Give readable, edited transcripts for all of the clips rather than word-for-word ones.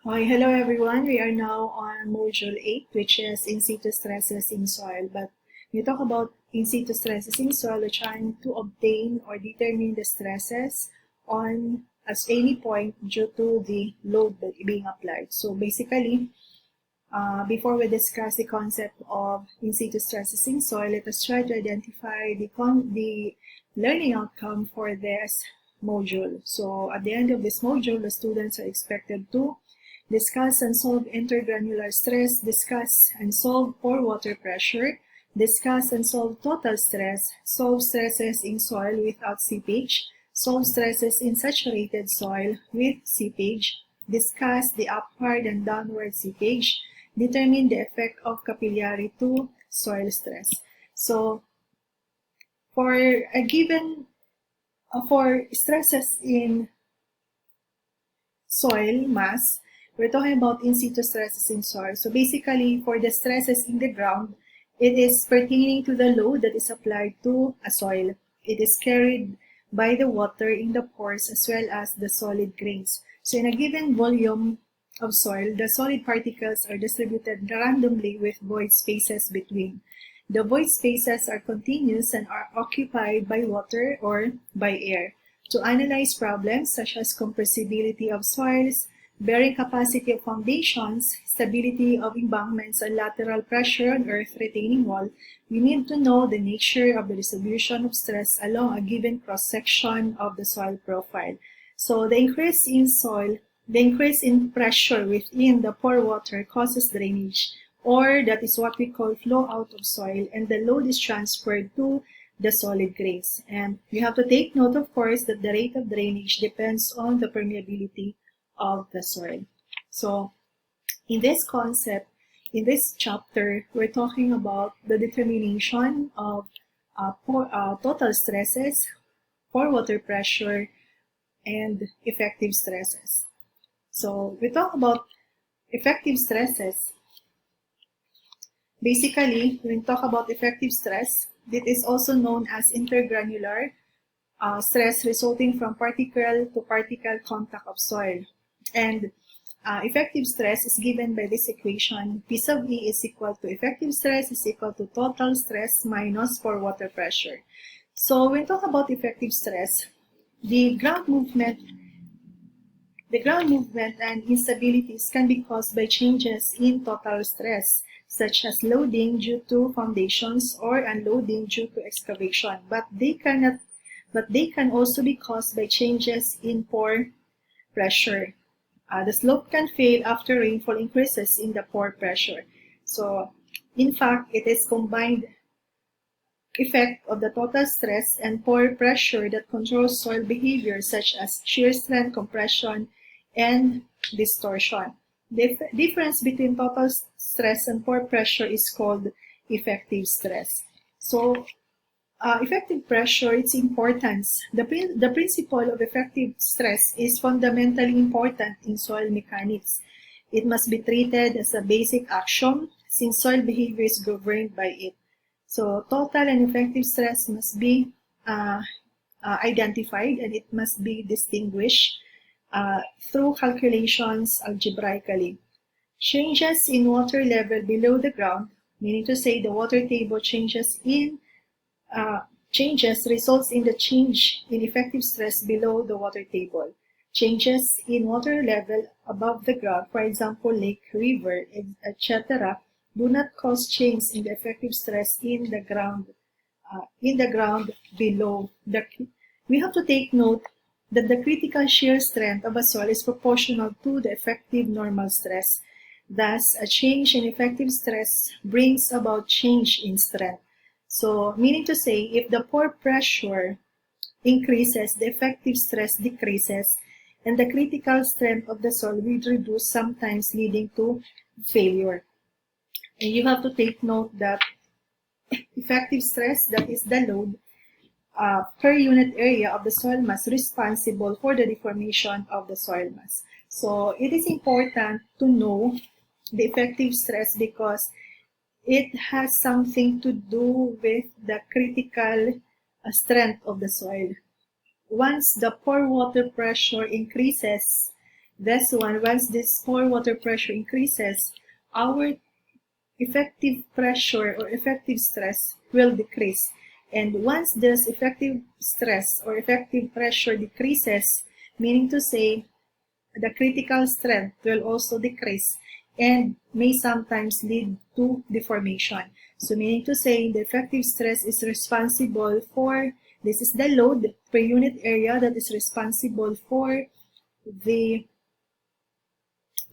Hi, hello everyone. We are now on Module 8, which is in situ stresses in soil. But when you talk about in situ stresses in soil, we're trying to obtain or determine the stresses on at any point due to the load that being applied. So basically, before we discuss the concept of in situ stresses in soil, let us try to identify the learning outcome for this module. So at the end of this module, the students are expected to discuss and solve intergranular stress, discuss and solve pore water pressure, discuss and solve total stress, solve stresses in soil without seepage, solve stresses in saturated soil with seepage, discuss the upward and downward seepage, determine the effect of capillary to soil stress. So, for a given, for stresses in soil mass, we're talking about in situ stresses in soil. So basically, for the stresses in the ground, it is pertaining to the load that is applied to a soil. It is carried by the water in the pores as well as the solid grains. So in a given volume of soil, the solid particles are distributed randomly with void spaces between. The void spaces are continuous and are occupied by water or by air. To analyze problems such as compressibility of soils, bearing capacity of foundations, stability of embankments, and lateral pressure on earth retaining wall, we need to know the nature of the distribution of stress along a given cross-section of the soil profile. So the increase in pressure within the pore water causes drainage, or that is what we call flow out of soil, and the load is transferred to the solid grains. And you have to take note, of course, that the rate of drainage depends on the permeability of the soil. So, in this concept, in this chapter, we're talking about the determination of total stresses, pore water pressure, and effective stresses. So, we talk about effective stresses. Basically, when we talk about effective stress, it is also known as intergranular stress resulting from particle to particle contact of soil. And effective stress is given by this equation. P sub E is equal to effective stress is equal to total stress minus pore water pressure. So when we talk about effective stress, the ground movement and instabilities can be caused by changes in total stress, such as loading due to foundations or unloading due to excavation. But they can also be caused by changes in pore pressure. The slope can fail after rainfall increases in the pore pressure. So, in fact, it is combined effect of the total stress and pore pressure that controls soil behavior such as shear strength, compression, and distortion. The difference between total stress and pore pressure is called effective stress. So, effective pressure, its importance. The principle of effective stress is fundamentally important in soil mechanics. It must be treated as a basic axiom since soil behavior is governed by it. So total and effective stress must be identified, and it must be distinguished through calculations algebraically. Changes in water level below the ground, meaning to say the water table changes results in the change in effective stress below the water table. Changes in water level above the ground, for example, lake, river, etc., do not cause change in the effective stress in the ground below. We have to take note that the critical shear strength of a soil is proportional to the effective normal stress. Thus, a change in effective stress brings about change in strength. So, meaning to say, if the pore pressure increases, the effective stress decreases, and the critical strength of the soil will reduce, sometimes leading to failure. And you have to take note that effective stress, that is the load per unit area of the soil mass responsible for the deformation of the soil mass. So, it is important to know the effective stress because it has something to do with the critical strength of the soil. Once the pore water pressure increases, This one, once this pore water pressure increases, our effective pressure or effective stress will decrease. And once this effective stress or effective pressure decreases, meaning to say the critical strength will also decrease and may sometimes lead to deformation. So meaning to say the effective stress is responsible for, this is the load per unit area that is responsible for the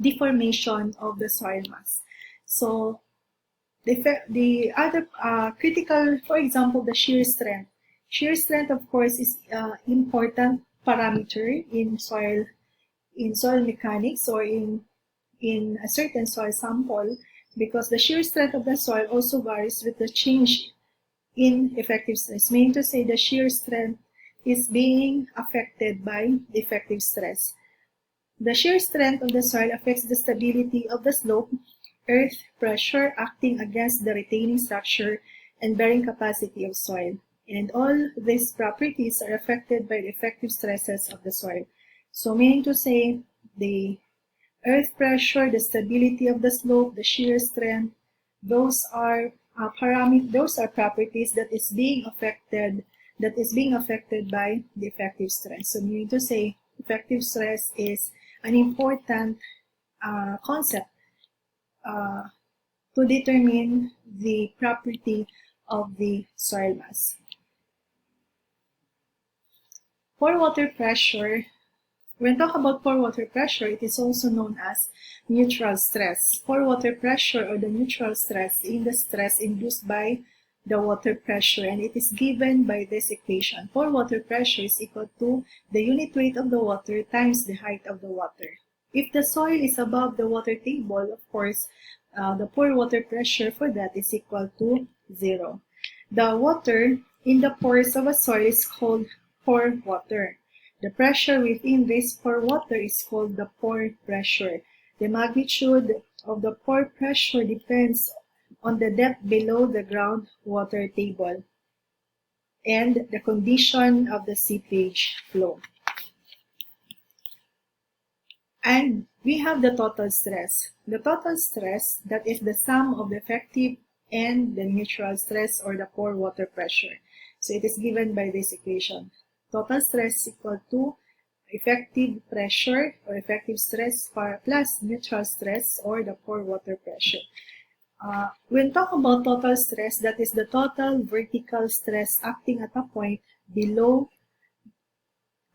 deformation of the soil mass. So the other critical, for example, the shear strength. Shear strength, of course, is important parameter in soil mechanics or in a certain soil sample, because the shear strength of the soil also varies with the change in effective stress. Meaning to say the shear strength is being affected by the effective stress. The shear strength of the soil affects the stability of the slope, earth pressure acting against the retaining structure, and bearing capacity of soil. And all these properties are affected by the effective stresses of the soil. So meaning to say the earth pressure, the stability of the slope, the shear strength, those are properties that is being affected by the effective stress. So meaning to say effective stress is an important concept to determine the property of the soil mass. Pore water pressure. When talk about pore water pressure, it is also known as neutral stress. Pore water pressure, or the neutral stress, in the stress induced by the water pressure, and it is given by this equation. Pore water pressure is equal to the unit weight of the water times the height of the water. If the soil is above the water table, of course, the pore water pressure for that is equal to 0. The water in the pores of a soil is called pore water. The pressure within this pore water is called the pore pressure. The magnitude of the pore pressure depends on the depth below the groundwater table and the condition of the seepage flow. And we have the total stress. The total stress, that is the sum of the effective and the neutral stress, or the pore water pressure. So it is given by this equation. Total stress is equal to effective pressure or effective stress plus neutral stress, or the pore water pressure. When talk about total stress, that is the total vertical stress acting at a point below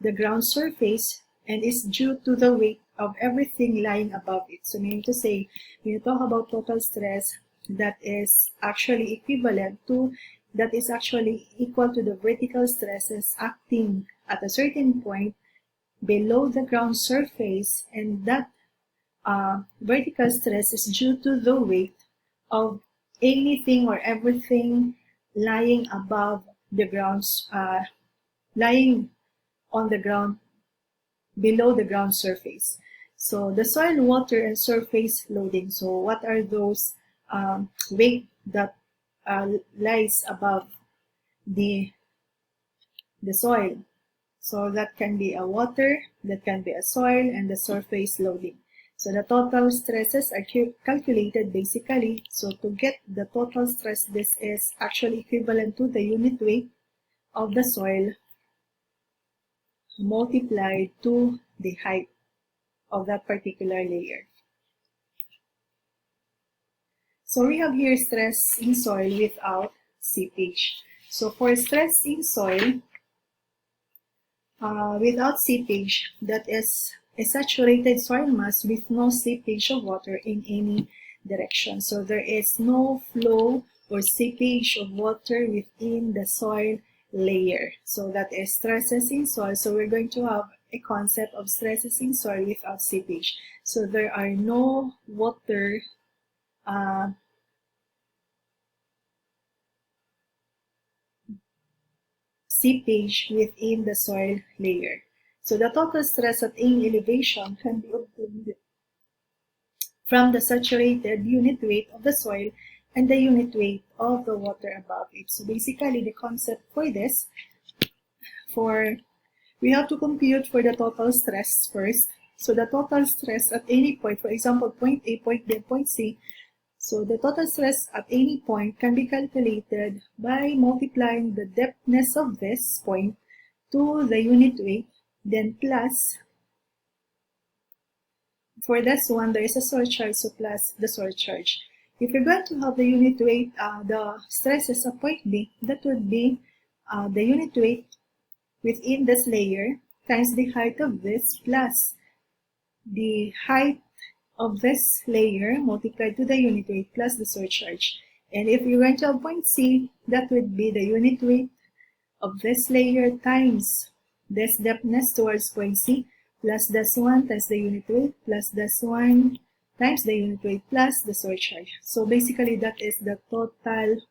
the ground surface and is due to the weight of everything lying above it. So meaning to say, when you talk about total stress, that is actually equal to the vertical stresses acting at a certain point below the ground surface, and that vertical stress is due to the weight of anything or everything lying above the ground, lying on the ground below the ground surface. So the soil, water, and surface loading. So what are those weight that lies above the soil? So that can be a water, that can be a soil, and the surface loading. So the total stresses are calculated basically. So to get the total stress, this is actually equivalent to the unit weight of the soil multiplied to the height of that particular layer. So we have here stress in soil without seepage. So for stress in soil without seepage, that is a saturated soil mass with no seepage of water in any direction. So there is no flow or seepage of water within the soil layer. So that is stresses in soil. So we're going to have a concept of stresses in soil without seepage. So there are no water seepage within the soil layer. So the total stress at any elevation can be obtained from the saturated unit weight of the soil and the unit weight of the water above it. So basically the concept for this, we have to compute for the total stress first. So the total stress at any point, for example, point A, point B, point C, so the total stress at any point can be calculated by multiplying the depthness of this point to the unit weight, then plus, for this one, there is a surcharge, so plus the surcharge. If you're going to have the unit weight, the stresses at point B, that would be the unit weight within this layer times the height of this plus the height of this layer multiplied to the unit weight plus the surcharge. And if you're going to have point C, that would be the unit weight of this layer times this depthness towards point C plus this one times the unit weight plus this one times the unit weight plus the surcharge. So basically that is the total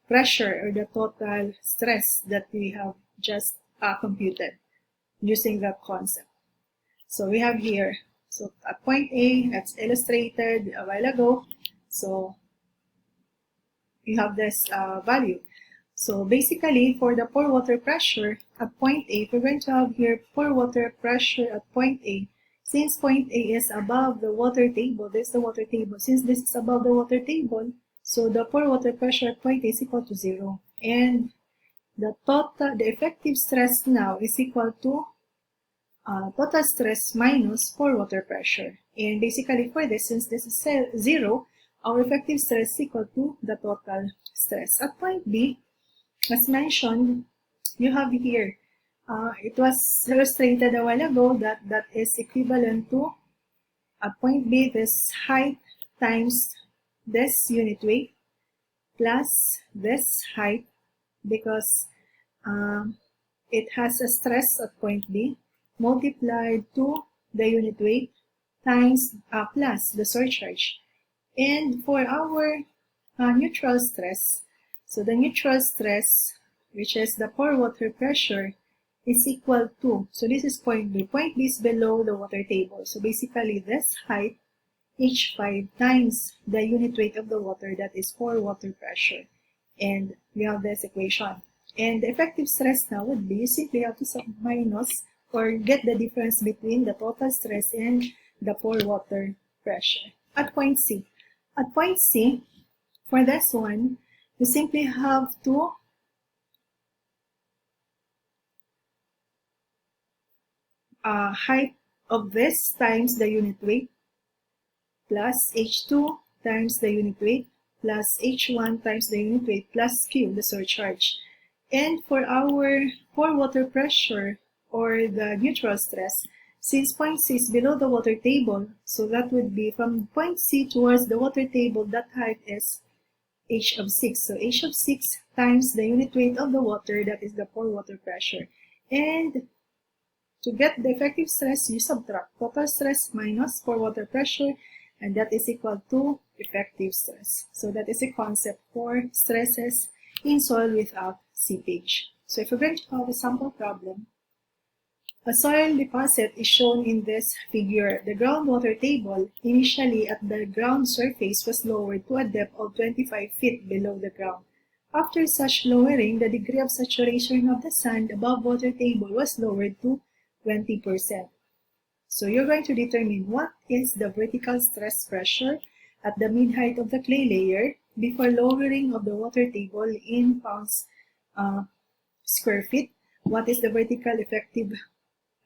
pressure or the total stress that we have just computed using that concept. So we have here, so at point A, that's illustrated a while ago, so you have this value. So basically for the pore water pressure at point A, we're going to have here pore water pressure at point A. Since point A is above the water table, this is the water table. Since this is above the water table, so the pore water pressure at point A is equal to 0. And the effective stress now is equal to total stress minus pore water pressure. And basically for this, since this is 0, our effective stress is equal to the total stress. At point B, as mentioned, you have here, it was illustrated a while ago that is equivalent to, at point B, this height times this unit weight plus this height, because it has a stress at point B, multiplied to the unit weight times plus the surcharge. And for our neutral stress, so the neutral stress, which is the pore water pressure, is equal to, so this is point B. Point B is below the water table. So basically this height, H5 times the unit weight of the water, that is pore water pressure. And we have this equation. And the effective stress now would be, you simply have to minus or get the difference between the total stress and the pore water pressure. At point C. At point C, for this one, you simply have to height of this times the unit weight plus H2 times the unit weight plus H1 times the unit weight plus Q, the surcharge. And for our pore water pressure or the neutral stress, since point C is below the water table, so that would be from point C towards the water table, that height is H of 6. So H of 6 times the unit weight of the water, that is the pore water pressure. And to get the effective stress, you subtract total stress minus pore water pressure, and that is equal to effective stress. So that is a concept for stresses in soil without seepage. So if we're going to have a sample problem, a soil deposit is shown in this figure. The groundwater table initially at the ground surface was lowered to a depth of 25 feet below the ground. After such lowering, the degree of saturation of the sand above water table was lowered to 20%. So you're going to determine what is the vertical stress pressure at the mid-height of the clay layer before lowering of the water table in pounds square feet. What is the vertical effective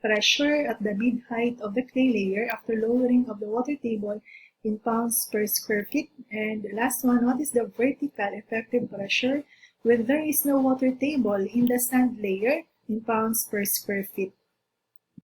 pressure at the mid-height of the clay layer after lowering of the water table in pounds per square feet? And the last one, what is the vertical effective pressure when there is no water table in the sand layer in pounds per square feet?